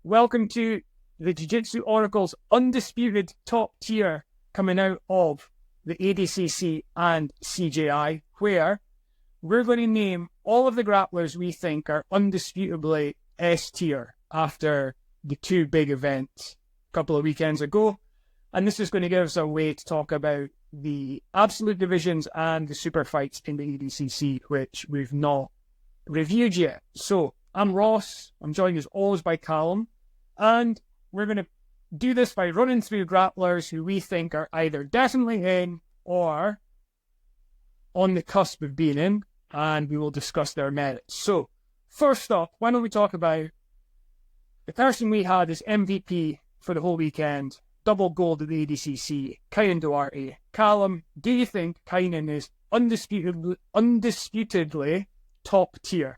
Welcome to the Jiu Jitsu Oracle's undisputed top tier coming out of the ADCC and CJI, where we're going to name all of the grapplers we think are undisputably S tier after the two big events a couple of weekends ago. And this is going to give us a way to talk about the absolute divisions and the super fights in the ADCC, which we've not reviewed yet. So I'm Ross. I'm joined as always by Calum. And we're going to do this by running through grapplers who we think are either definitely in or on the cusp of being in, and we will discuss their merits. So, first up, why don't we talk about the person we had as MVP for the whole weekend, double gold at the ADCC, Kaynan Duarte. Calum, do you think Kaynan is undisputedly top tier?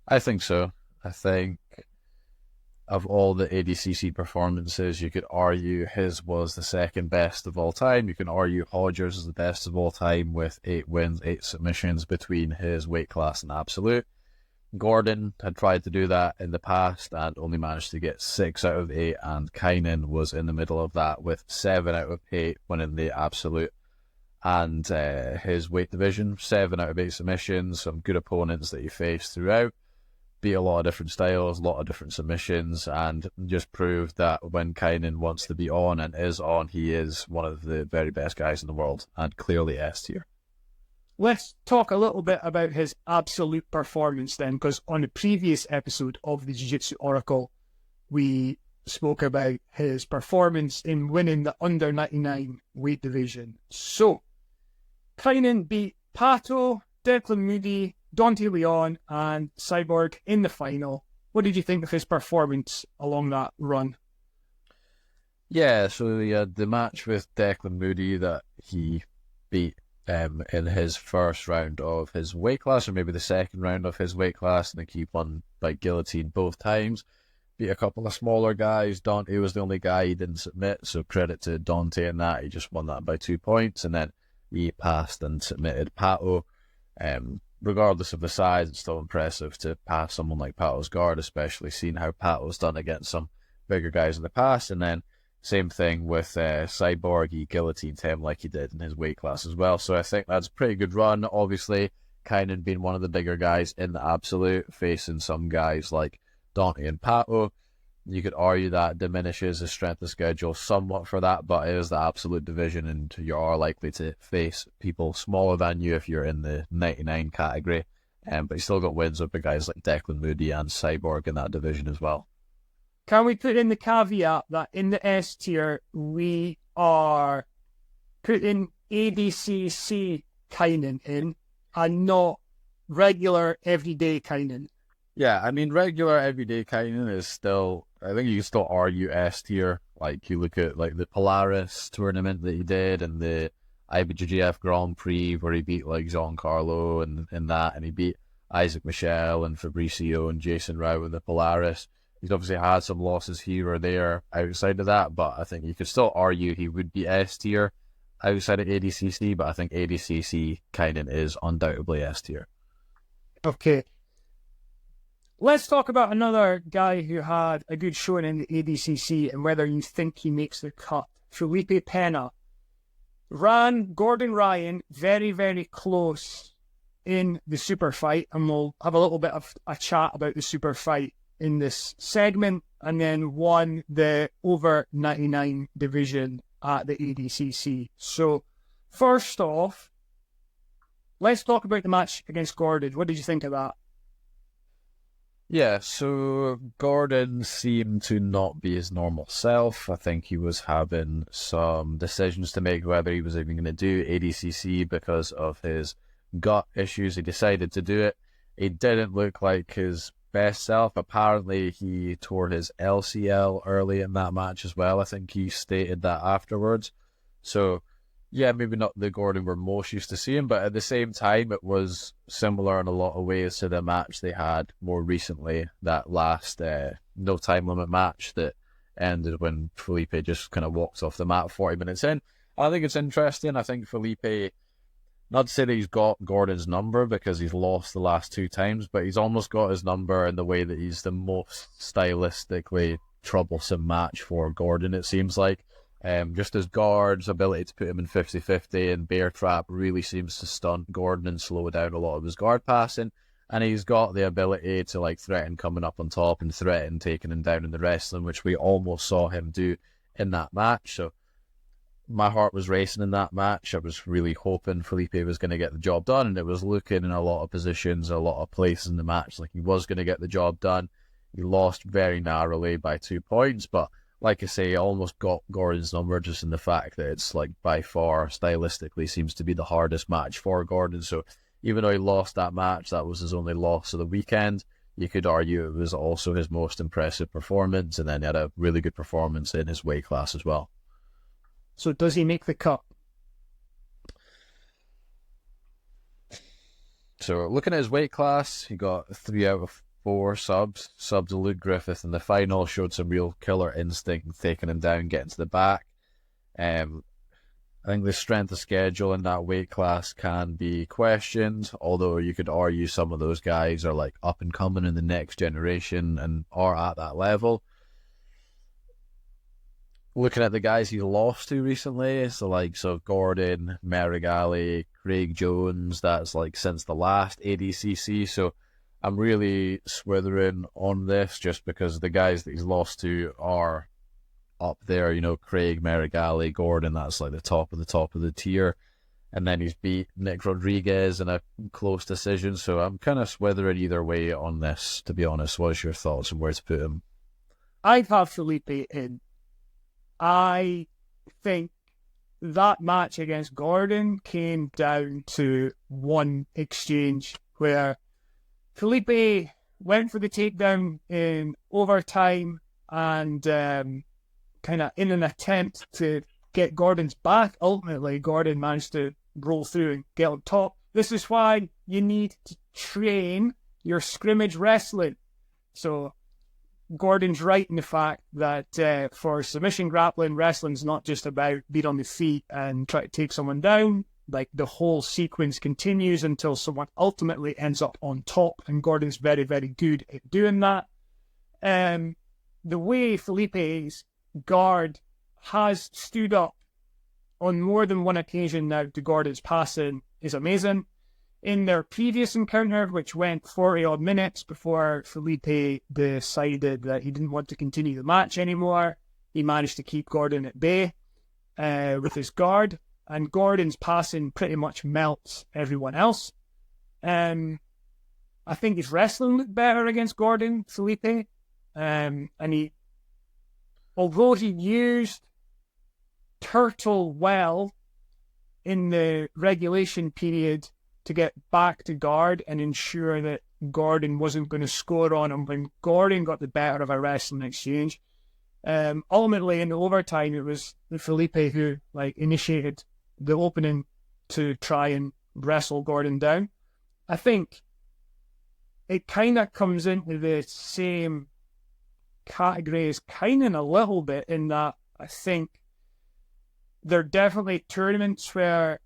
I think so. I think of all the ADCC performances, you could argue his was the second best of all time. You can argue Hodger's is the best of all time with 8 wins, 8 submissions between his weight class and absolute. Gordon had tried to do that in the past and only managed to get 6 out of 8, and Kaynan was in the middle of that with 7 out of 8 winning the absolute and his weight division. 7 out of 8 submissions, some good opponents that he faced throughout. Beat a lot of different styles, a lot of different submissions, and just proved that when Kaynan wants to be on and is on, he is one of the very best guys in the world, and clearly S tier. Let's talk a little bit about his absolute performance then, because on the previous episode of the Jiu Jitsu Oracle, we spoke about his performance in winning the under 99 weight division. So, Kaynan beat Pato, Declan Moody, Dante Leon and Cyborg in the final. What did you think of his performance along that run? Yeah, so he had the match with Declan Moody that he beat in his first round of his weight class, or maybe the second round of his weight class, and he won by guillotine both times. Beat a couple of smaller guys. Dante was the only guy he didn't submit, so credit to Dante in that. He just won that by 2 points, and then he passed and submitted Pato. Regardless of the size, it's still impressive to pass someone like Pato's guard, especially seeing how Pato's done against some bigger guys in the past. And then same thing with Cyborg, he guillotined him like he did in his weight class as well. So I think that's a pretty good run. Obviously, Kaynan being one of the bigger guys in the absolute, facing some guys like Dante and Pato. You could argue that diminishes his strength of schedule somewhat for that, but it is the absolute division, and you are likely to face people smaller than you if you're in the 99 category. But you still got wins over guys like Declan Moody and Cyborg in that division as well. Can we put in the caveat that in the S tier, we are putting ADCC Kaynan in and not regular everyday Kaynan? Yeah, I mean, regular everyday Kaynan is still, I think you can still argue S tier. Like, you look at like the Polaris tournament that he did and the IBJJF Grand Prix where he beat like Giancarlo and that, and he beat Isaac Michel and Fabricio and Jason Rao in the Polaris. He's obviously had some losses here or there outside of that, but I think you could still argue he would be S tier outside of ADCC, but I think ADCC Kaynan is undoubtedly S tier. Okay. Let's talk about another guy who had a good showing in the ADCC and whether you think he makes the cut. Felipe Pena ran Gordon Ryan very, very close in the super fight, and we'll have a little bit of a chat about the super fight in this segment, and then won the over 99 division at the ADCC. So, first off, let's talk about the match against Gordon. What did you think of that? Yeah, so Gordon seemed to not be his normal self. I think he was having some decisions to make whether he was even going to do ADCC because of his gut issues. He decided to do it. It didn't look like his best self. Apparently, he tore his LCL early in that match as well. I think he stated that afterwards. So, yeah, maybe not the Gordon we're most used to seeing, but at the same time, it was similar in a lot of ways to the match they had more recently, that last no time limit match that ended when Felipe just kind of walked off the mat 40 minutes in. I think it's interesting. I think Felipe not to say that he's got Gordon's number because he's lost the last 2 times, but he's almost got his number in the way that he's the most stylistically troublesome match for Gordon, it seems like. Just his guard's ability to put him in 50-50 and bear trap really seems to stunt Gordon and slow down a lot of his guard passing. And he's got the ability to like threaten coming up on top and threaten taking him down in the wrestling, which we almost saw him do in that match. So my heart was racing in that match. I was really hoping Felipe was going to get the job done, and it was looking in a lot of positions, a lot of places in the match like he was going to get the job done. He lost very narrowly by 2 points, but like I say, almost got Gordon's number just in the fact that it's like by far stylistically seems to be the hardest match for Gordon. So even though he lost that match, that was his only loss of the weekend. You could argue it was also his most impressive performance, and then he had a really good performance in his weight class as well. So does he make the cut? So looking at his weight class, he got 3 out of 4 subs. Sub to Luke Griffith in the final, showed some real killer instinct, taking him down, getting to the back. I think the strength of schedule in that weight class can be questioned, although you could argue some of those guys are like up and coming in the next generation and are at that level. Looking at the guys he lost to recently, it's the likes of Gordon, Meregali, Craig Jones, that's like since the last ADCC, so I'm really swithering on this just because the guys that he's lost to are up there, you know, Craig, Meregali, Gordon, that's like the top of the tier. And then he's beat Nick Rodriguez in a close decision, so I'm kind of swithering either way on this, to be honest. What's your thoughts on where to put him? I'd have Felipe in. I think that match against Gordon came down to one exchange where Felipe went for the takedown in overtime and kind of in an attempt to get Gordon's back. Ultimately, Gordon managed to roll through and get on top. This is why you need to train your scrimmage wrestling. So Gordon's right in the fact that for submission grappling, wrestling's not just about beat on the feet and try to take someone down. Like, the whole sequence continues until someone ultimately ends up on top, and Gordon's very, very good at doing that. The way Felipe's guard has stood up on more than one occasion now to Gordon's passing is amazing. In their previous encounter, which went 40-odd minutes before Felipe decided that he didn't want to continue the match anymore, he managed to keep Gordon at bay with his guard, and Gordon's passing pretty much melts everyone else. I think his wrestling looked better against Gordon, Felipe, and he, although he used Turtle well in the regulation period to get back to guard and ensure that Gordon wasn't going to score on him when Gordon got the better of a wrestling exchange. Ultimately, in the overtime, it was Felipe who initiated the opening to try and wrestle Gordon down. I think it kind of comes into the same category as Kaynan a little bit, in that I think there are definitely tournaments where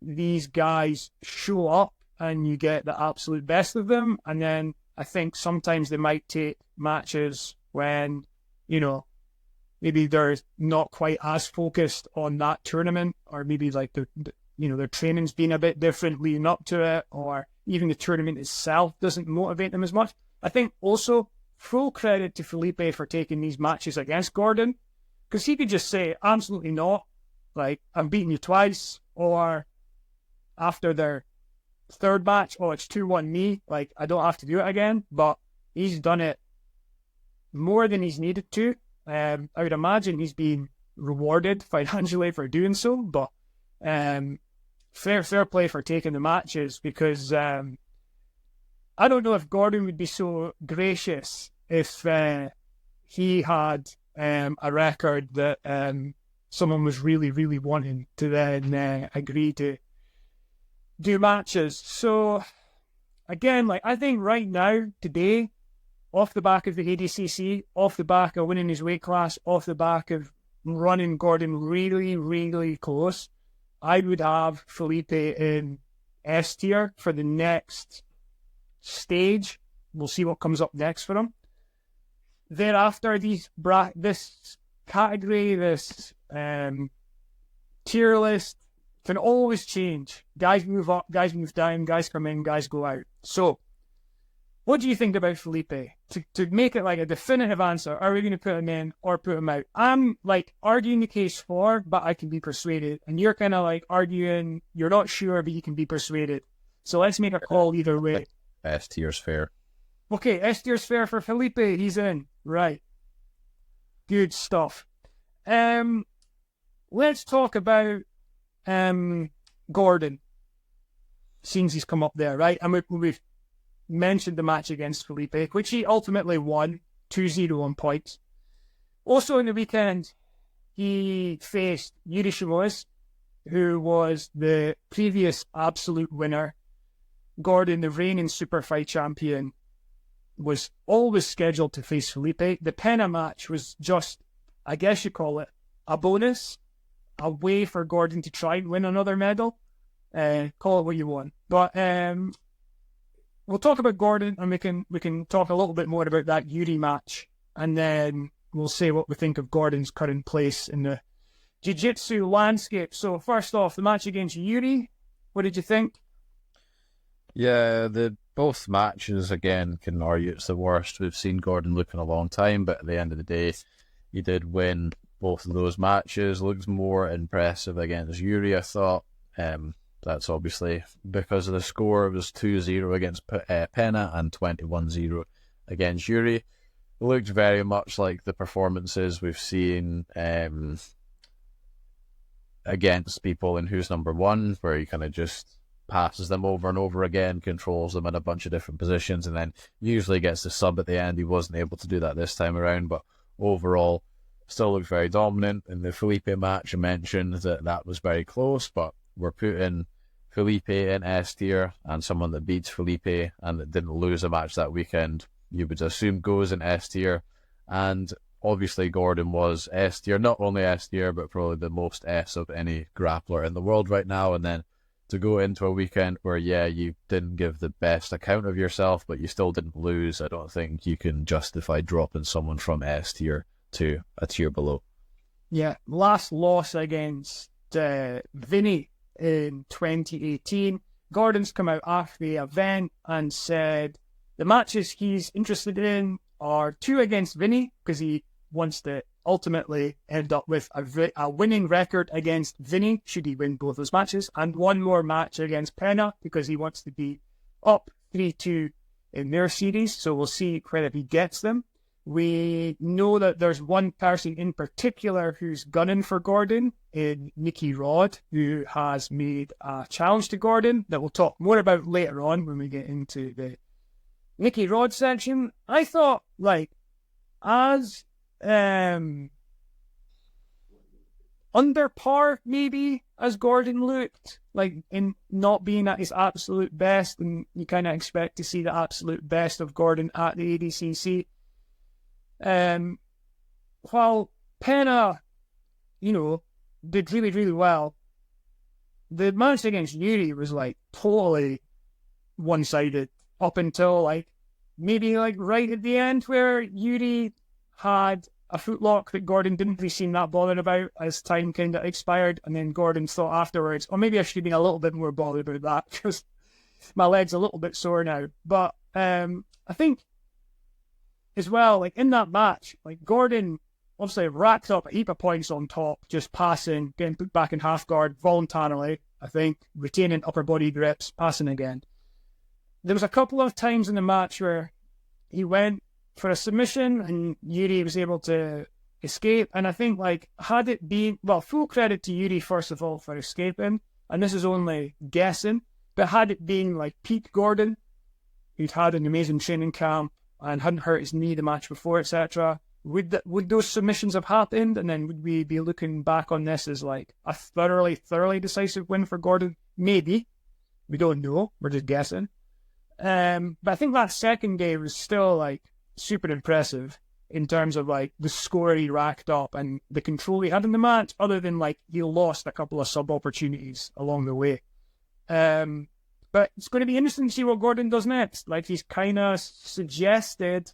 these guys show up and you get the absolute best of them, and then I think sometimes they might take matches when, maybe they're not quite as focused on that tournament, or maybe their training's been a bit different leading up to it, or even the tournament itself doesn't motivate them as much. I think also full credit to Felipe for taking these matches against Gordon, because he could just say, absolutely not, I'm beating you twice, or after their third match, it's 2-1 me, I don't have to do it again. But he's done it more than he's needed to. I would imagine he's been rewarded financially for doing so, but fair play for taking the matches, because I don't know if Gordon would be so gracious if he had a record that someone was really, really wanting to then agree to do matches. So again, I think right now, today, off the back of the ADCC, off the back of winning his weight class, off the back of running Gordon really, really close, I would have Felipe in S tier for the next stage. We'll see what comes up next for him. Thereafter, this category, this tier list can always change. Guys move up, guys move down, guys come in, guys go out. So, what do you think about Felipe? To make it like a definitive answer, are we going to put him in or put him out? I'm like arguing the case for, but I can be persuaded. And you're kind of like arguing, you're not sure, but you can be persuaded. So let's make a call either way. S tier's fair. Okay, S tier's fair for Felipe. He's in. Right. Good stuff. Let's talk about Gordon. Seems he's come up there, right? And we've mentioned the match against Felipe, which he ultimately won 2-0 on points. Also in the weekend, he faced Yuri Shimois, who was the previous absolute winner. Gordon, the reigning super fight champion, was always scheduled to face Felipe. The Pena match was just, I guess you call it, a bonus, a way for Gordon to try and win another medal. Call it what you want. But we'll talk about Gordon, and we can talk a little bit more about that Yuri match, and then we'll say what we think of Gordon's current place in the jiu-jitsu landscape. So first off, the match against Yuri, what did you think? Yeah, both matches, again, can argue it's the worst we've seen Gordon look in a long time, but at the end of the day, he did win both of those matches. Looks more impressive against Yuri, I thought. That's obviously because of the score. It was 2-0 against Pena and 21-0 against Yuri. It looked very much like the performances we've seen against people in Who's Number One, where he kind of just passes them over and over again, controls them in a bunch of different positions, and then usually gets the sub at the end. He wasn't able to do that this time around, but overall still looked very dominant. In the Felipe match, I mentioned that was very close, but we're putting Felipe in S tier, and someone that beats Felipe and that didn't lose a match that weekend, you would assume goes in S tier. And obviously Gordon was S tier, not only S tier, but probably the most S of any grappler in the world right now. And then to go into a weekend where, yeah, you didn't give the best account of yourself, but you still didn't lose, I don't think you can justify dropping someone from S tier to a tier below. Yeah, last loss against Vinny in 2018. Gordon's come out after the event and said the matches he's interested in are 2 against Vinny, because he wants to ultimately end up with a winning record against Vinny, should he win both those matches, and 1 more match against Pena, because he wants to be up 3-2 in their series. So we'll see whether he gets them. We know that there's one person in particular who's gunning for Gordon, in Nicky Rod, who has made a challenge to Gordon that we'll talk more about later on when we get into the Nicky Rod section. I thought, like, as under par maybe as Gordon looked, like in not being at his absolute best, and you kind of expect to see the absolute best of Gordon at the ADCC. While Pena, did really, really well, the match against Yuri was like totally one-sided up until maybe right at the end, where Yuri had a footlock that Gordon didn't really seem that bothered about as time kind of expired, and then Gordon thought afterwards, or maybe I should have been a little bit more bothered about that because my leg's a little bit sore now. But I think as well, in that match, Gordon obviously racked up a heap of points on top, just passing, getting put back in half guard voluntarily, I think, retaining upper body grips, passing again. There was a couple of times in the match where he went for a submission and Yuri was able to escape. And I think, had it been, full credit to Yuri, first of all, for escaping, and this is only guessing, but had it been peak Gordon, who'd had an amazing training camp and hadn't hurt his knee the match before, etc., would those submissions have happened? And then would we be looking back on this as a thoroughly decisive win for Gordon? Maybe. We don't know. We're just guessing. But I think that second day was still super impressive. in terms of like the score he racked up and the control he had in the match, other than like he lost a couple of sub opportunities along the way. But it's going to be interesting to see what Gordon does next. Like, he's kind of suggested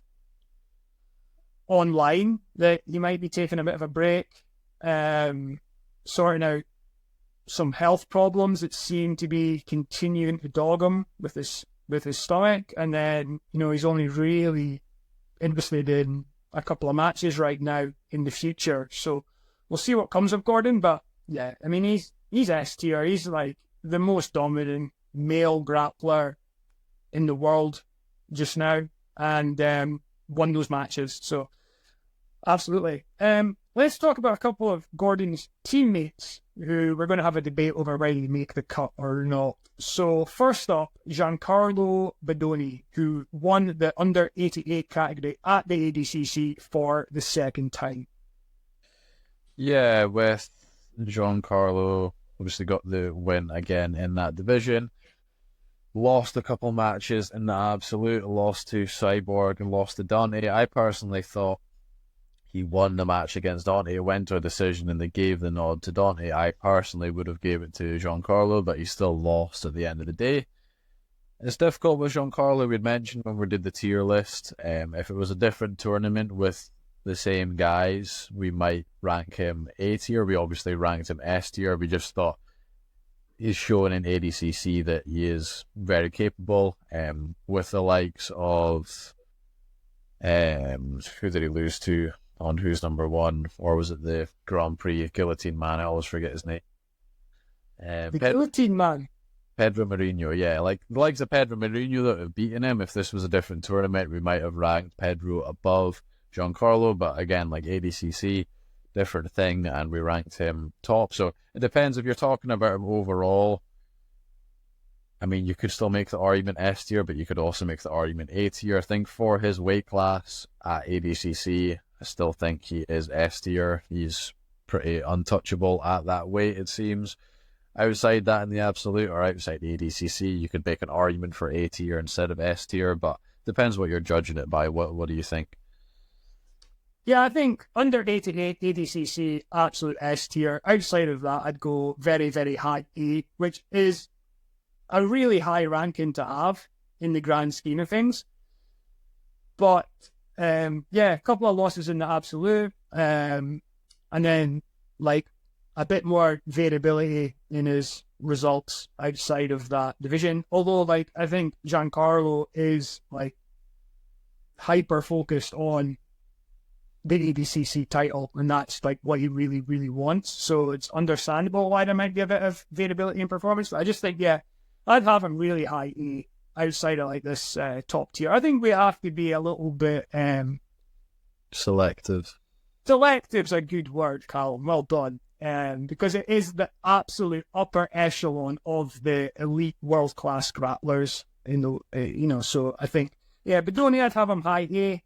online that he might be taking a bit of a break, sorting out some health problems that seem to be continuing to dog him with his stomach. And then, you know, he's only really interested in a couple of matches right now in the future. So we'll see what comes of Gordon. But yeah, I mean, he's S tier. He's like the most dominant male grappler in the world just now, and won those matches. So absolutely. Let's talk about a couple of Gordon's teammates who we're going to have a debate over whether they make the cut or not. So first up, Giancarlo Bodoni, who won the under 88 category at the ADCC for the second time. Yeah, with Giancarlo, obviously got the win again in that division. Lost a couple matches in the absolute, lost to Cyborg and lost to Dante. I personally thought he won the match against Dante. It went to a decision and they gave the nod to Dante. I personally would have gave it to Giancarlo, but he still lost at the end of the day. It's difficult with Giancarlo. We'd mentioned when we did the tier list, if it was a different tournament with the same guys, we might rank him A tier. We obviously ranked him S tier. We just thought he's shown in ADCC that he is very capable, with the likes of who did he lose to on Who's Number One, or was it the Grand Prix Guillotine Man? I always forget his name. The Guillotine Man, Pedro Marinho. Yeah, like the likes of Pedro Marinho that have beaten him. If this was a different tournament, we might have ranked Pedro above Giancarlo, but again, like ADCC, different thing, and we ranked him top. So it depends if you're talking about him overall. I mean, you could still make the argument S tier, but you could also make the argument A tier. I think for his weight class at ADCC, I still think he is S tier. He's pretty untouchable at that weight, it seems. Outside that in the absolute, or outside the ADCC, you could make an argument for A tier instead of S tier, but depends what you're judging it by. What do you think? Yeah, I think under 88 ADCC, absolute S tier. Outside of that, I'd go very, very high A, which is a really high ranking to have in the grand scheme of things. But yeah, a couple of losses in the absolute, and then like a bit more variability in his results outside of that division. Although, like, I think Giancarlo is like hyper focused on the ADCC title, and that's like what he really, really wants. So it's understandable why there might be a bit of variability in performance. But I just think, yeah, I'd have him really high A outside of like this top tier. I think we have to be a little bit selective. Selective's a good word, Calum. Well done. Because it is the absolute upper echelon of the elite world class grapplers in the So I think, yeah, Bodoni, I'd have him high A.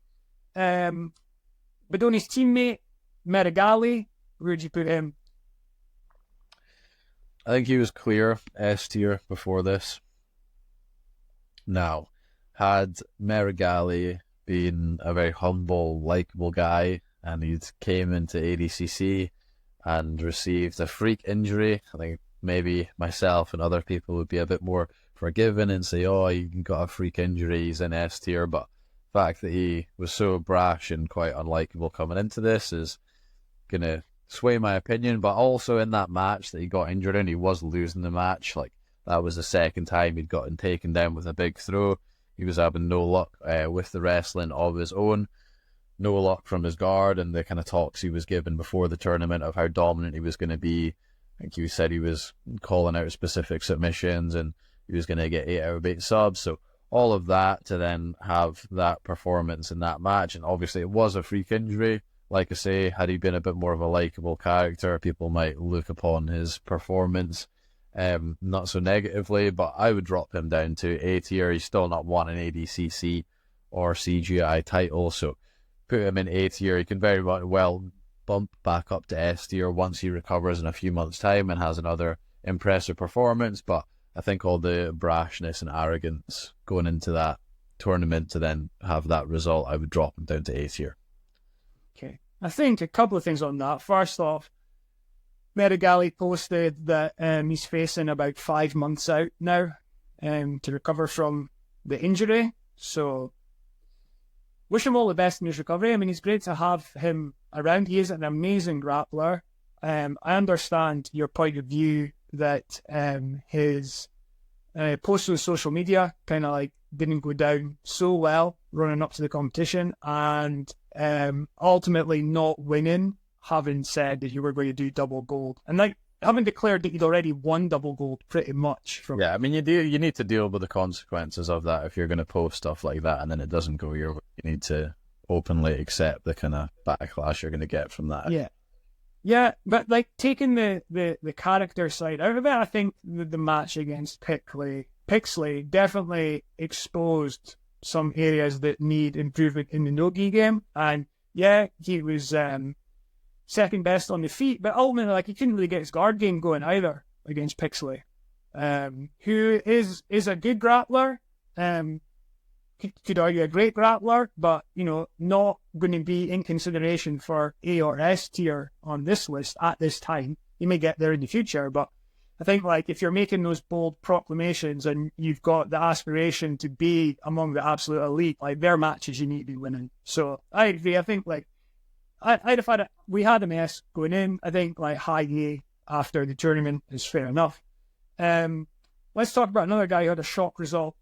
Bodoni's teammate, Meregali, where'd you put him? I think he was clear S tier before this. Now, had Meregali been a very humble, likeable guy, and he came into ADCC and received a freak injury, I think maybe myself and other people would be a bit more forgiving and say, oh, you got a freak injury, he's in S tier, but the fact that he was so brash and quite unlikable coming into this is going to sway my opinion. But also in that match that he got injured in, he was losing the match. Like, that was the second time he'd gotten taken down with a big throw. He was having no luck with the wrestling of his own, no luck from his guard, and the kind of talks he was given before the tournament of how dominant he was going to be. I think he said he was calling out specific submissions and he was going to get 8 out of 8 subs. So all of that to then have that performance in that match, and obviously it was a freak injury. Like I say, had he been a bit more of a likeable character, people might look upon his performance not so negatively, but I would drop him down to A tier. He's still not won an ADCC or CJI title, so put him in A tier. He can very well bump back up to S tier once he recovers in a few months' time and has another impressive performance, but I think all the brashness and arrogance going into that tournament to then have that result, I would drop him down to A tier. I think a couple of things on that. First off, Meregali posted that he's facing about 5 months out now to recover from the injury. So wish him all the best in his recovery. I mean, it's great to have him around. He is an amazing grappler. I understand your point of view that his posts on social media kind of like didn't go down so well running up to the competition, and ultimately not winning, having said that you were going to do double gold, and like having declared that you'd already won double gold pretty much. Yeah, I mean, you need to deal with the consequences of that if you're going to post stuff like that and then it doesn't go your way. You need to openly accept the kind of backlash you're going to get from that. Yeah, but like taking the character side out of it, I think the match against Pixley definitely exposed some areas that need improvement in the no-gi game. And yeah, he was second best on the feet, but ultimately, like, he couldn't really get his guard game going either against Pixley, who is a good grappler. Could argue a great grappler, but, you know, not going to be in consideration for A or S tier on this list at this time. He may get there in the future, but I think, like, if you're making those bold proclamations and you've got the aspiration to be among the absolute elite, like, their matches you need to be winning. So I agree. I think, like, I'd have had we had a S going in. I think, like, high A after the tournament is fair enough. Let's talk about another guy who had a shock result,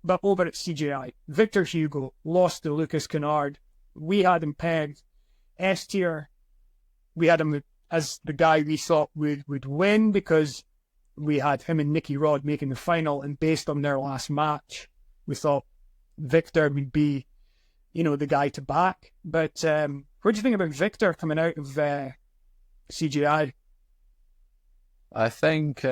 but over at CJI. Victor Hugo lost to Lucas Kennard. We had him pegged S tier. We had him as the guy we thought would win because we had him and Nicky Rod making the final, and based on their last match, we thought Victor would be, you know, the guy to back. But what do you think about Victor coming out of CJI? I think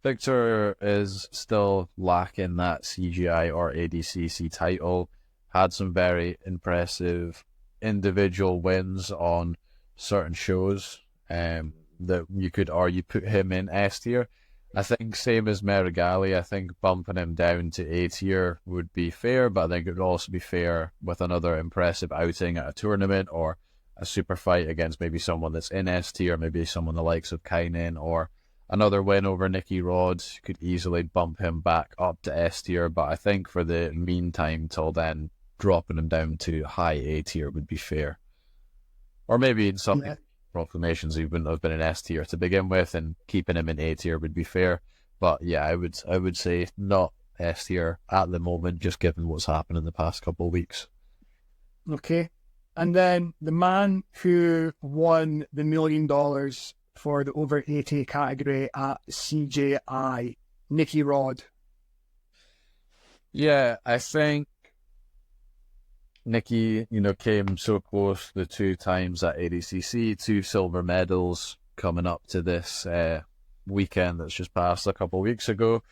Victor is still lacking that CJI or ADCC title. Had some very impressive individual wins on certain shows that you could argue put him in S tier. I think same as Meregali, I think bumping him down to A tier would be fair, but I think it would also be fair with another impressive outing at a tournament or a super fight against maybe someone that's in S tier, maybe someone the likes of Kaynan, or another win over Nicky Rod could easily bump him back up to S tier. But I think for the meantime till then, dropping him down to high A tier would be fair. Or maybe in some proclamations he wouldn't have been in S tier to begin with, and keeping him in A tier would be fair. But yeah, I would say not S tier at the moment, just given what's happened in the past couple of weeks. Okay. And then the man who won the $1 million for the over 80 category at CJI, Nicky Rod. Yeah, I think Nicky, you know, came so close the 2 times at ADCC, 2 silver medals coming up to this weekend that's just passed a couple of weeks ago,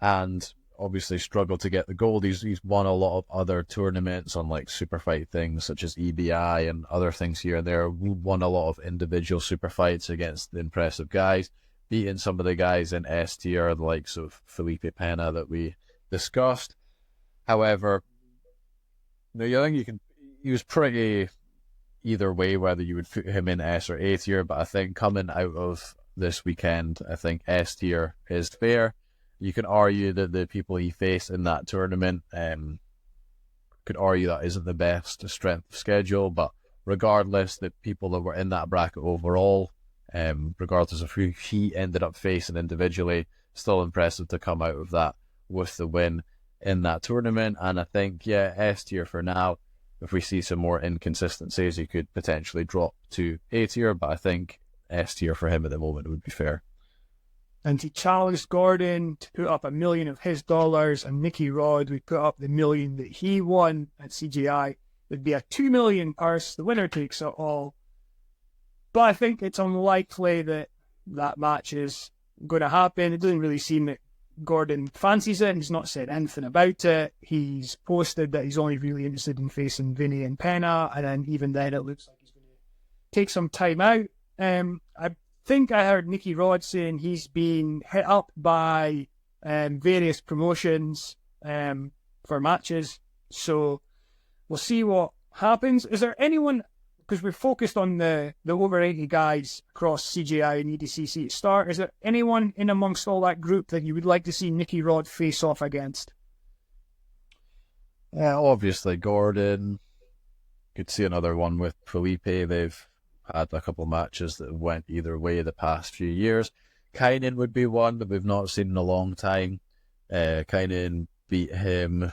and obviously struggled to get the gold. He's won a lot of other tournaments on like super fight things such as EBI and other things here and there. We won a lot of individual super fights against the impressive guys, beating some of the guys in S tier, the likes of Felipe Pena that we discussed. However, no, I think he was pretty either way, whether you would put him in S or A tier, but I think coming out of this weekend, I think S tier is fair. You can argue that the people he faced in that tournament could argue that isn't the best strength of schedule, but regardless, the people that were in that bracket overall, regardless of who he ended up facing individually, still impressive to come out of that with the win in that tournament. And I think, yeah, S tier for now. If we see some more inconsistencies, he could potentially drop to A tier, but I think S tier for him at the moment would be fair. And he challenged Gordon to put up $1 million of his dollars, and Nicky Rod would put up the $1 million that he won at CJI. It'd be a $2 million purse. The winner takes it all. But I think it's unlikely that that match is going to happen. It doesn't really seem that Gordon fancies it. He's not said anything about it. He's posted that he's only really interested in facing Vinny and Pena, and then even then it looks like he's going to take some time out. I think I heard Nicky Rod saying he's been hit up by various promotions for matches, so we'll see what happens, is there anyone, because we're focused on the over 80 guys across CJI and ADCC at start, is there anyone in amongst all that group that you would like to see Nicky Rod face off against? Yeah, obviously Gordon. Could see another one with Felipe. They've had a couple of matches that went either way the past few years. Kaynan would be one that we've not seen in a long time. Kaynan beat him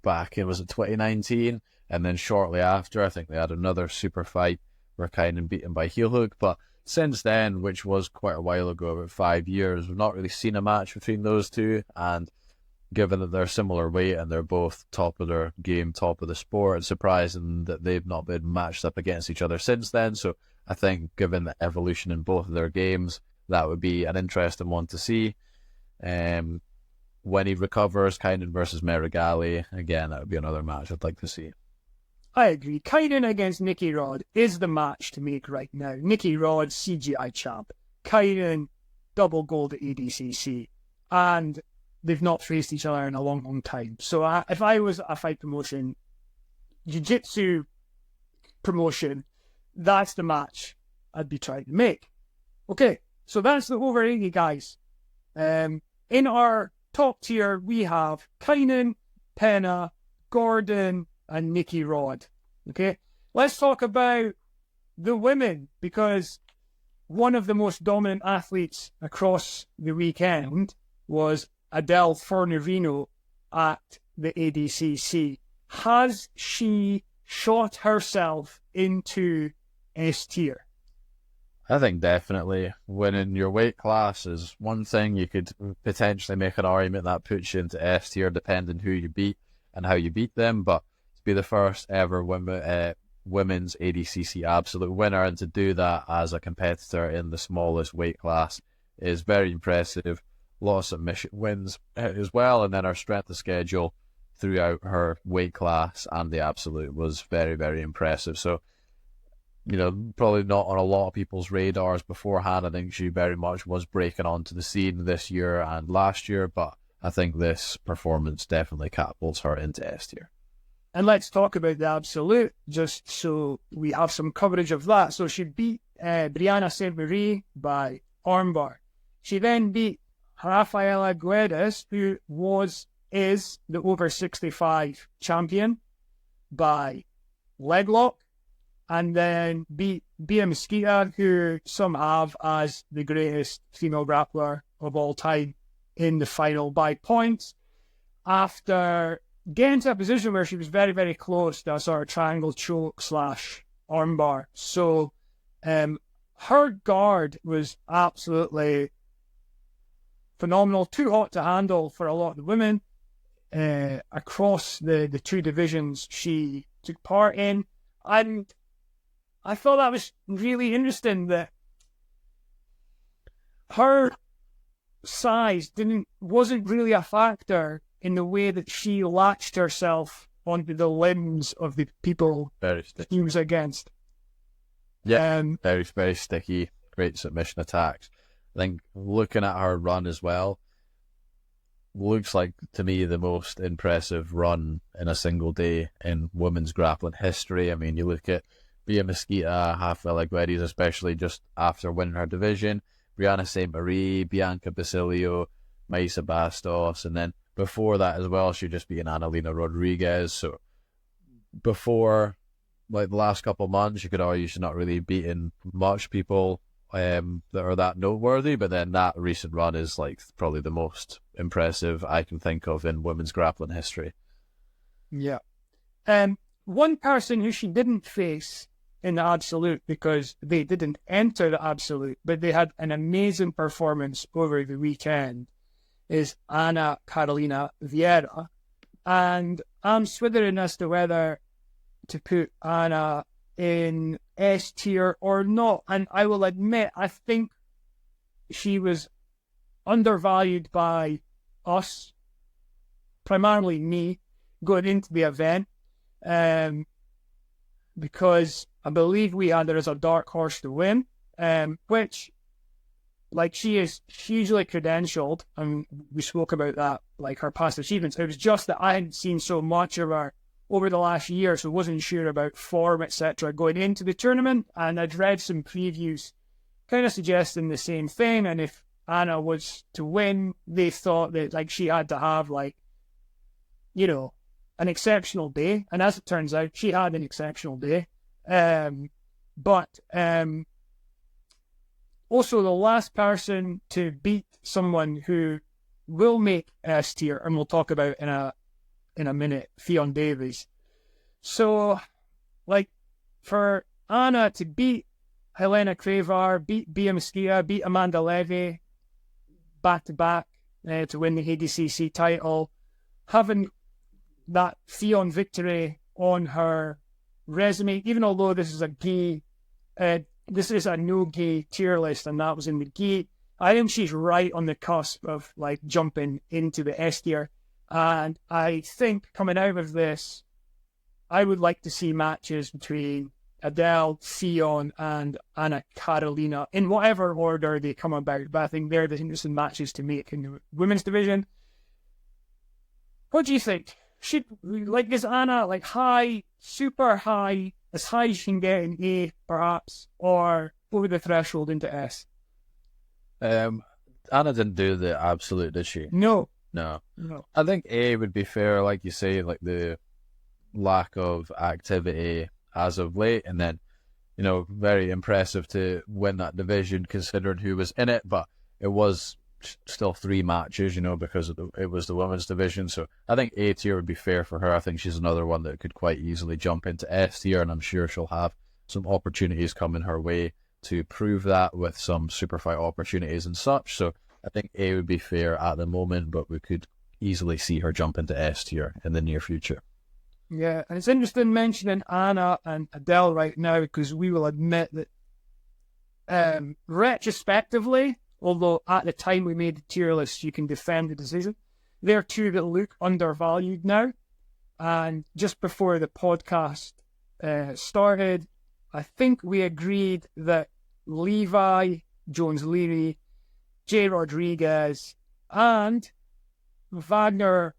back in, was it 2019? And then shortly after, I think they had another super fight where Kaynan beat him by heel hook. But since then, which was quite a while ago, about 5 years, we've not really seen a match between those two. And given that they're similar weight and they're both top of their game, top of the sport, it's surprising that they've not been matched up against each other since then. So I think given the evolution in both of their games, that would be an interesting one to see. When he recovers, Kaynan versus Meregali, again, that would be another match I'd like to see. I agree. Kaynan against Nicky Rod is the match to make right now. Nicky Rod, CGI champ. Kaynan, double gold at ADCC. And they've not faced each other in a long, long time. So if I was a fight promotion, jiu-jitsu promotion, that's the match I'd be trying to make. Okay, so that's the over 80 guys. In our top tier, we have Kaynan, Pena, Gordon, and Nicky Rod. Okay, let's talk about the women, because one of the most dominant athletes across the weekend was Adele Fornarino at the ADCC. Has she shot herself into S tier? I think definitely. Winning your weight class is one thing. You could potentially make an argument that puts you into S tier depending who you beat and how you beat them. But to be the first ever women's ADCC absolute winner and to do that as a competitor in the smallest weight class is very impressive. A lot of submission wins as well. And then her strength of schedule throughout her weight class and the absolute was very, very impressive. So, you know, probably not on a lot of people's radars beforehand. I think she very much was breaking onto the scene this year and last year, but I think this performance definitely catapults her into S tier. And let's talk about the absolute, just so we have some coverage of that. So she beat Brianna Saint-Marie by armbar. She then beat Rafaela Guedes, who is the over 65 champion, by leg lock. And then beat Bia Mesquita, who some have as the greatest female grappler of all time, in the final by points, after getting to a position where she was very, very close to a sort of triangle choke / armbar. So her guard was absolutely phenomenal, too hot to handle for a lot of the women across the two divisions she took part in. And I thought that was really interesting that her size wasn't really a factor in the way that she latched herself onto the limbs of the people she was against. Yeah, very, very sticky, great submission attacks. I think looking at her run as well, looks like to me the most impressive run in a single day in women's grappling history. I mean, you look at Bia Mesquita, Rafaela Guedes, especially just after winning her division, Brianna Saint-Marie, Bianca Basilio, Maisa Bastos, and then before that as well, she just beat Annalena Rodriguez. So before, like the last couple of months, you could argue she's not really beaten much people that are that noteworthy, but then that recent run is like probably the most impressive I can think of in women's grappling history. Yeah. One person who she didn't face in the absolute, because they didn't enter the absolute, but they had an amazing performance over the weekend, is Ana Carolina Vieira. And I'm swithering as to whether to put Ana in S tier or not. And I will admit, I think she was undervalued by us, primarily me, going into the event. Because I believe we had her as a dark horse to win, which, like, she is hugely credentialed, and we spoke about that, like her past achievements. It was just that I hadn't seen so much of her over the last year, so wasn't sure about form, etc. going into the tournament. And I'd read some previews kind of suggesting the same thing. And if Anna was to win, they thought that like she had to have like, you know, an exceptional day. And as it turns out, she had an exceptional day. But also the last person to beat someone who will make S tier, and we'll talk about in a minute, Ffion Davies. So, like, for Anna to beat Helena Cravar, beat Bia Mesquita, beat Amanda Levy back-to-back to win the ADCC title, having that Ffion victory on her resume, even although this is a no-gi tier list and that was in the gi, I think she's right on the cusp of like jumping into the S tier. And I think coming out of this, I would like to see matches between Adele, Ffion, and Anna Carolina in whatever order they come about. But I think they're the interesting matches to make in the women's division. What do you think? Is Anna like high, super high, as high as she can get in A, perhaps, or over the threshold into S? Anna didn't do the absolute, did she? No. I think A would be fair, like you say, like the lack of activity as of late, and then, you know, very impressive to win that division considering who was in it, but it was still 3 matches, you know, because it was the women's division. So I think A tier would be fair for her. I think she's another one that could quite easily jump into S tier, and I'm sure she'll have some opportunities coming her way to prove that with some super fight opportunities and such. So I think A would be fair at the moment, but we could easily see her jump into S tier in the near future. Yeah, and it's interesting mentioning Anna and Adele right now, because we will admit that retrospectively, although at the time we made the tier list, you can defend the decision, they're two that look undervalued now. And just before the podcast started, I think we agreed that Levi, Jones-Leary, Jay Rodriguez, and Wagner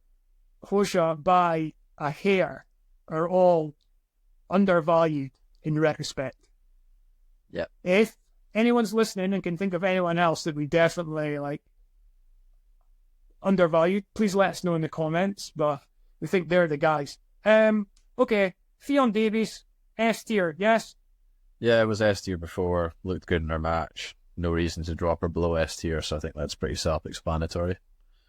Hosha by a hair are all undervalued in retrospect. Yeah. If anyone's listening and can think of anyone else that we definitely like undervalued, please let us know in the comments, but we think they're the guys. Okay, Ffion Davies, S tier, yes? Yeah, it was S tier before, looked good in her match. No reason to drop her below S tier, so I think that's pretty self-explanatory.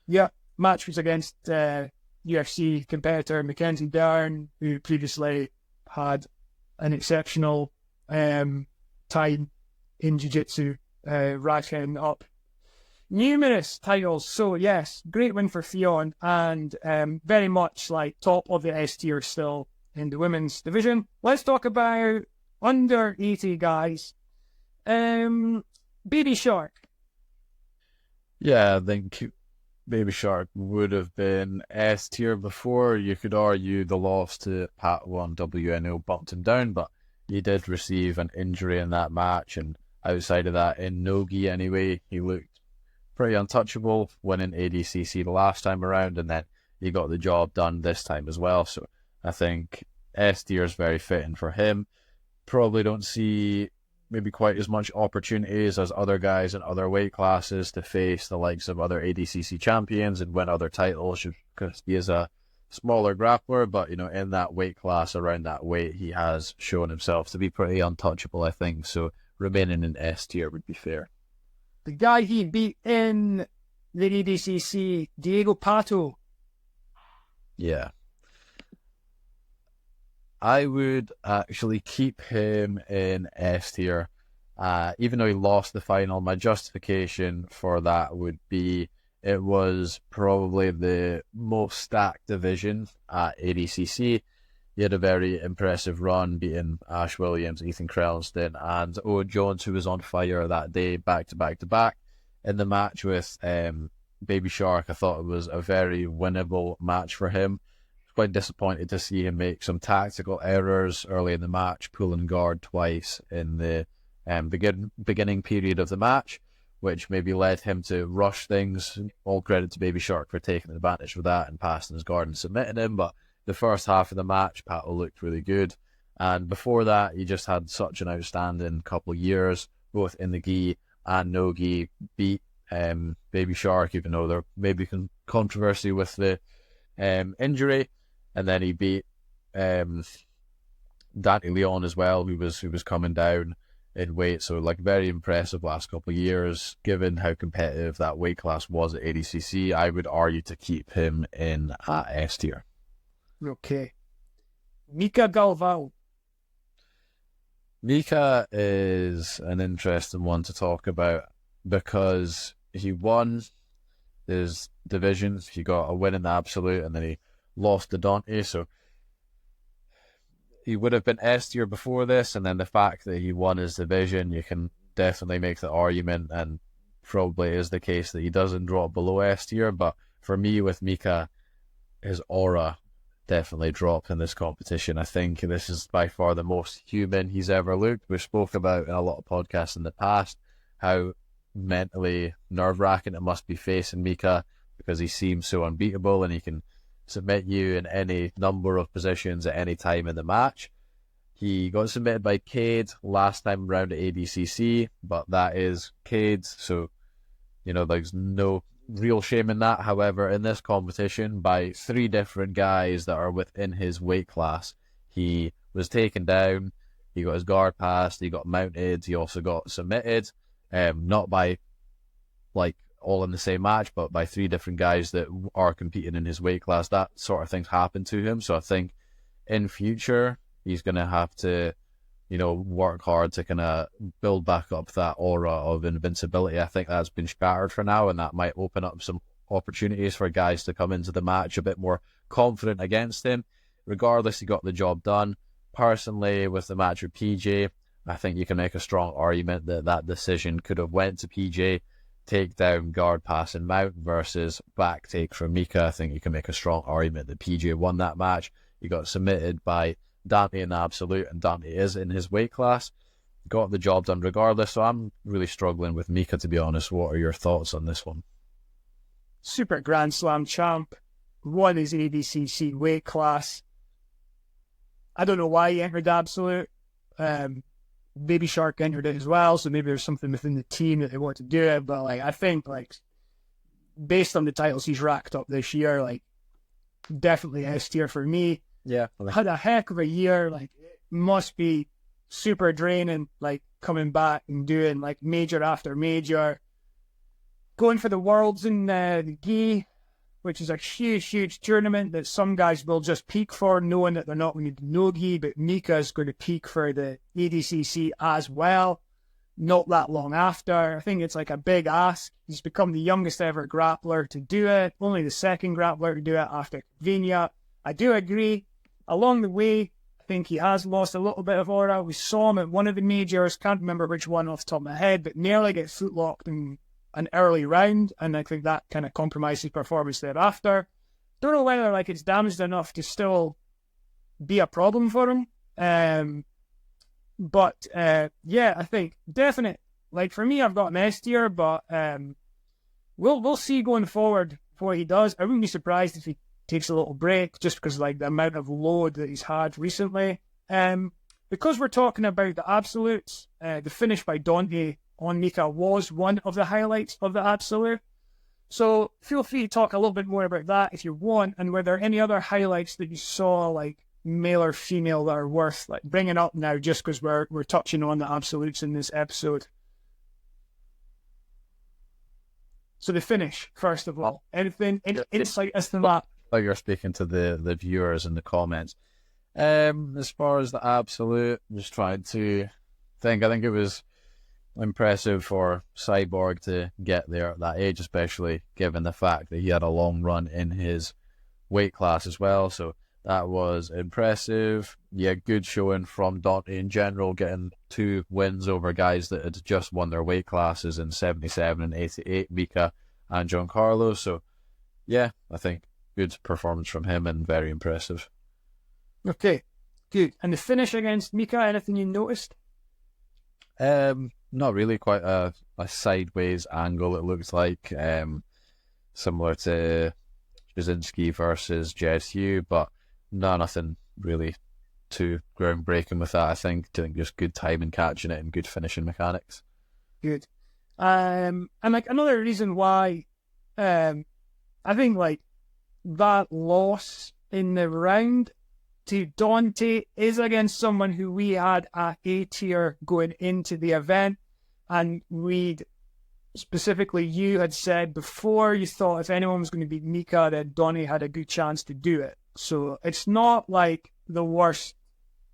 Yeah, match was against UFC competitor Mackenzie Dern, who previously had an exceptional time in Jiu-Jitsu, racking up numerous titles. So yes, great win for Ffion, and very much like top of the S tier still in the women's division. Let's talk about under 80 guys. Baby Shark. Yeah, I think Baby Shark would have been S tier before. You could argue the loss to Pato and WNO bumped him down, but he did receive an injury in that match, and outside of that, in no-gi anyway, he looked pretty untouchable, winning ADCC the last time around, and then he got the job done this time as well. So I think S tier is very fitting for him. Probably don't see maybe quite as much opportunities as other guys in other weight classes to face the likes of other ADCC champions and win other titles, because he is a smaller grappler, but, you know, in that weight class, around that weight, he has shown himself to be pretty untouchable, I think. So remaining in S tier would be fair. The guy he beat in the ADCC, Diego Pato. Yeah. I would actually keep him in S tier. Even though he lost the final, my justification for that would be it was probably the most stacked division at ADCC. He had a very impressive run, beating Ash Williams, Ethan Krellston, and Owen Jones, who was on fire that day, back to back to back. In the match with Baby Shark, I thought it was a very winnable match for him. Quite disappointed to see him make some tactical errors early in the match, pulling guard twice in the beginning period of the match, which maybe led him to rush things. All credit to Baby Shark for taking advantage of that and passing his guard and submitting him, but the first half of the match, Pato looked really good. And before that, he just had such an outstanding couple of years, both in the gi and no gi. Beat Baby Shark, even though there may be controversy with the injury. And then he beat Dante Leon as well, who was coming down in weight. So like very impressive last couple of years, given how competitive that weight class was at ADCC. I would argue to keep him in S tier. Okay. Mica Galvao. Mica is an interesting one to talk about because he won his division. He got a win in the absolute and then he lost to Dante. So he would have been S tier before this, and then the fact that he won his division, you can definitely make the argument, and probably is the case, that he doesn't drop below S tier. But for me, with Mica, his aura definitely dropped in this competition. I think this is by far the most human he's ever looked. We spoke about in a lot of podcasts in the past how mentally nerve-wracking it must be facing Mica, because he seems so unbeatable and he can submit you in any number of positions at any time in the match. He got submitted by Kade last time around at ADCC, but that is Kade, so there's no real shame in that. However, in this competition, by 3 different guys that are within his weight class, he was taken down, he got his guard passed, he got mounted, he also got submitted, not by all in the same match, but by 3 different guys that are competing in his weight class. That sort of things happened to him. So I think in future, he's going to have to, work hard to kind of build back up that aura of invincibility. I think that's been shattered for now, and that might open up some opportunities for guys to come into the match a bit more confident against him. Regardless, he got the job done. Personally, with the match with PJ, I think you can make a strong argument that that decision could have went to PJ. Take down, guard, pass, and mount versus back take from Mica. I think you can make a strong argument that PJ won that match. He got submitted by Dante in the absolute, and Dante is in his weight class. Got the job done regardless, so I'm really struggling with Mica, to be honest. What are your thoughts on this one? Super Grand Slam champ, won his ADCC weight class. I don't know why he entered the absolute. Baby Shark entered it as well, so maybe there's something within the team that they want to do it. But I think based on the titles he's racked up this year, definitely S tier for me. Yeah, had a heck of a year. It must be super draining. Coming back and doing major after major, going for the Worlds in the gi, which is a huge tournament that some guys will just peak for, knowing that they're not going to do no gi, but Mica is going to peak for the ADCC as well, not that long after. I think it's a big ask. He's become the youngest ever grappler to do it, only the second grappler to do it after Venia. I do agree. Along the way, I think he has lost a little bit of aura. We saw him at one of the majors, can't remember which one off the top of my head, but nearly get footlocked in an early round, and I think that kind of compromised his performance thereafter. Don't know whether it's damaged enough to still be a problem for him. But I think definite. For me, I've got him S tier, but we'll see going forward what he does. I wouldn't be surprised if he takes a little break, just because the amount of load that he's had recently. Because we're talking about the absolutes, the finish by Dante on Mica was one of the highlights of the absolute. So feel free to talk a little bit more about that if you want, and were there any other highlights that you saw, male or female, that are worth bringing up now, just because we're touching on the absolutes in this episode. So the finish, first of all, anything insight as to that? You're speaking to the viewers in the comments. As far as the absolute, I'm just trying to think. I think it was impressive for Cyborg to get there at that age, especially given the fact that he had a long run in his weight class as well. So that was impressive. Yeah, good showing from Dante in general, getting 2 wins over guys that had just won their weight classes in 77 and 88, Mica and Giancarlo. So yeah, I think good performance from him and very impressive. Okay, good. And the finish against Mica, anything you noticed? Not really, quite a sideways angle, it looks like, similar to Jasinski versus Jess Hugh, but nothing really too groundbreaking with that. I think just good timing catching it and good finishing mechanics. Good. And like another reason why I think like that loss in the round to Dante is against someone who we had at A tier going into the event, and we'd specifically, you had said before you thought if anyone was going to beat Mica, that Dante had a good chance to do it. So it's not like the worst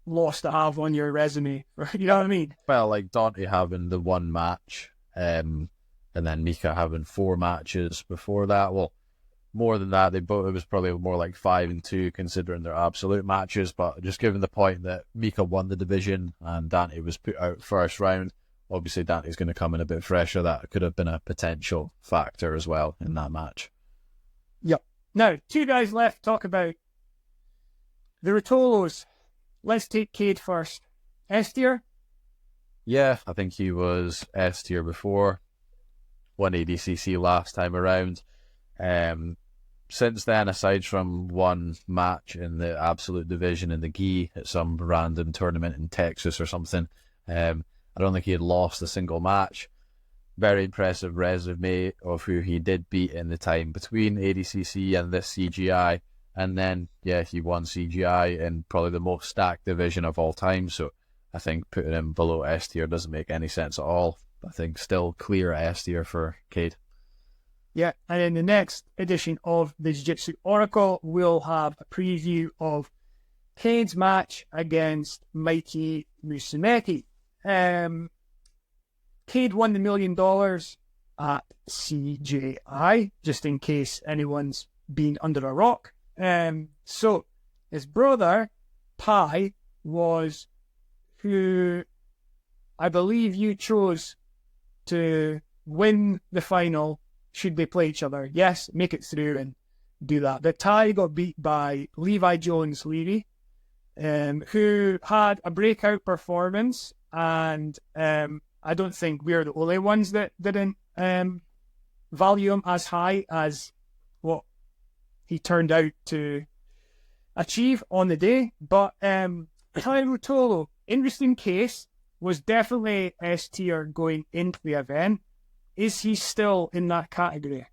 loss to have on your resume. You know what I mean? Well, like Dante having the one match, and then Mica having 4 matches before that. Well, more than that, it was probably more like 5 and 2 considering their absolute matches. But just given the point that Mica won the division and Dante was put out first round, obviously Dante's going to come in a bit fresher. That could have been a potential factor as well in that match. Yep. Now, 2 guys left to talk about. The Ruotolos. Let's take Kade first. S tier? Yeah, I think he was S tier before. Won ADCC last time around. Since then, aside from one match in the absolute division in the gi at some random tournament in Texas or something, I don't think he had lost a single match. Very impressive resume of who he did beat in the time between ADCC and this CJI. And then, yeah, he won CJI in probably the most stacked division of all time. So I think putting him below S tier doesn't make any sense at all. I think still clear S tier for Kade. Yeah, and in the next edition of the Jiu Jitsu Oracle, we'll have a preview of Kade's match against Mikey Musumeci. Cade won the $1 million at CJI, just in case anyone's been under a rock. So his brother, Tye, was who I believe you chose to win the final should they play each other. Yes, make it through and do that. But Tye got beat by Levi Jones-Levy, who had a breakout performance, and I don't think we're the only ones that didn't value him as high as what he turned out to achieve on the day. But Tye Ruotolo, interesting case, was definitely S tier going into the event. Is he still in that category?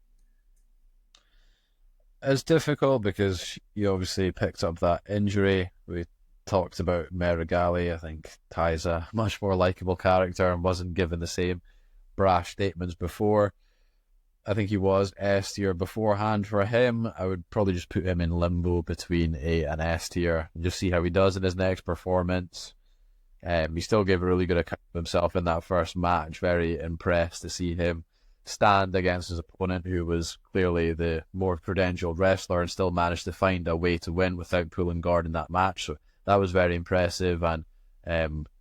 It's difficult because he obviously picked up that injury. We talked about Meregali. I think Tye's a much more likable character and wasn't given the same brash statements before. I think he was S tier beforehand. For him, I would probably just put him in limbo between A and S tier and just see how he does in his next performance. He still gave a really good account of himself in that first match. Very impressed to see him stand against his opponent, who was clearly the more credentialed wrestler, and still managed to find a way to win without pulling guard in that match. So that was very impressive and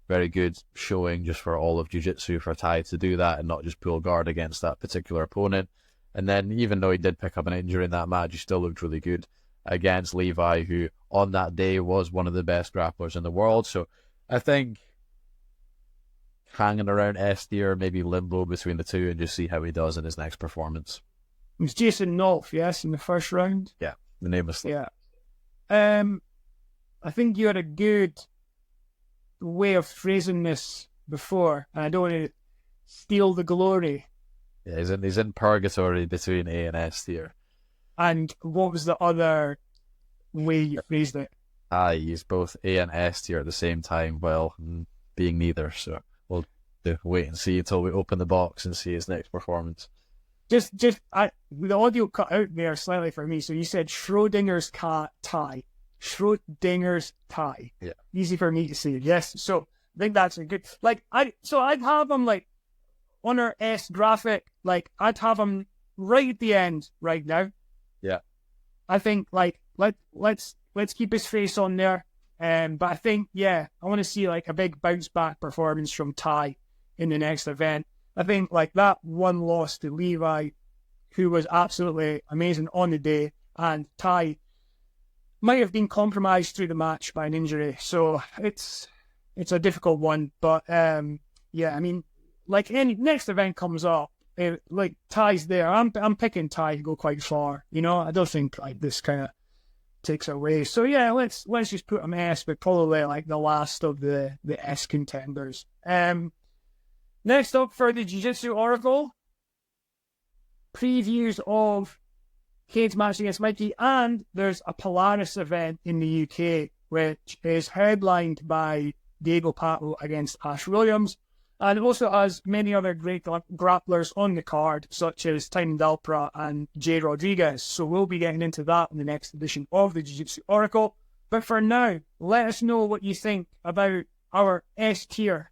very good showing just for all of Jiu-Jitsu for Tye to do that and not just pull guard against that particular opponent. And then even though he did pick up an injury in that match, he still looked really good against Levi, who on that day was one of the best grapplers in the world. So I think hanging around S tier, maybe limbo between the two, and just see how he does in his next performance. It was Jason Nolf, yes, in the first round? Yeah, the name is... Yeah. I think you had a good way of phrasing this before, and I don't want to steal the glory. Yeah, he's in purgatory between A and S tier. And what was the other way you phrased it? He's both A and S tier at the same time, while being neither. So we'll wait and see until we open the box and see his next performance. The audio cut out there slightly for me. So you said Schrodinger's Tye. Schrodinger's Tye. Yeah. Easy for me to say. Yes. So I think that's a good. I'd have him like on our S graphic. Like I'd have him right at the end right now. Yeah. I think let's keep his face on there. But I think, I want to see like a big bounce back performance from Tye in the next event. I think like that one loss to Levi, who was absolutely amazing on the day, and Tye might have been compromised through the match by an injury. So it's a difficult one. But I mean, like any next event comes up, like Tye's there. I'm picking Tye to go quite far. You know, I don't think like this kind of takes away. So yeah, let's just put him S, but probably like the last of the S contenders. Next up for the Jiu-Jitsu Oracle, previews of Kade's match against Mikey, and there's a Polaris event in the UK, which is headlined by Diego Pato against Ash Williams, and it also has many other great grapplers on the card, such as Kaynan Duarte and Jay Rodriguez. So we'll be getting into that in the next edition of the Jiu-Jitsu Oracle. But for now, let us know what you think about our S tier